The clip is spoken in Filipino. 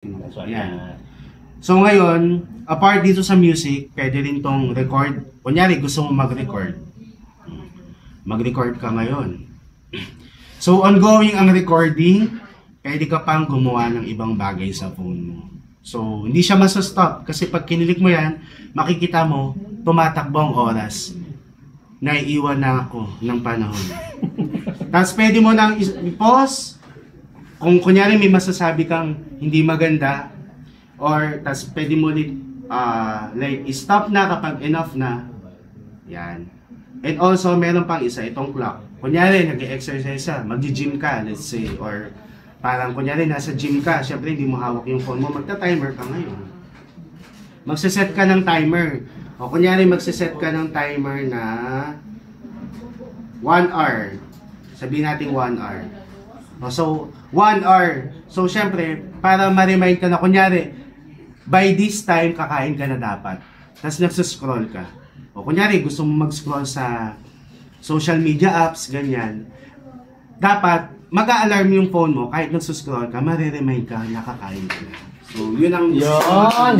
So, Ayan. So ngayon, apart dito sa music, pwede rin tong record. Kunyari, gusto mo mag-record. Mag-record ka ngayon. So ongoing ang recording, pwede ka pang gumawa ng ibang bagay sa phone mo. So hindi siya masa-stop kasi pag kinilik mo yan, makikita mo, tumatakbo ang oras. Naiiwan na ako ng panahon. Tapos pwede mo nang i-pause. Kung kunyari may masasabi kang hindi maganda, or tas pwede mo ulit like stop na kapag enough na. Yan. And also meron pang isa, itong clock. Kunyari nag-exercise ka, mag-gym ka, let's say, or parang kunyari nasa gym ka, syempre hindi mo hawak yung phone mo, magta-timer ka ngayon. Magse-set ka ng timer. O kunyari magse-set ka ng timer na 1 hour. Sabihin natin 1 hour. So, 1 hour. So, syempre, para ma-remind ka na, kunyari, by this time, kakain ka na dapat. Tapos, nagsuscroll ka. O, kunyari, gusto mo mag-scroll sa social media apps, ganyan. Dapat, mag-a-alarm yung phone mo, kahit nagsuscroll ka, ma-remind ka na kakain ka na. So, yun ang... Yun!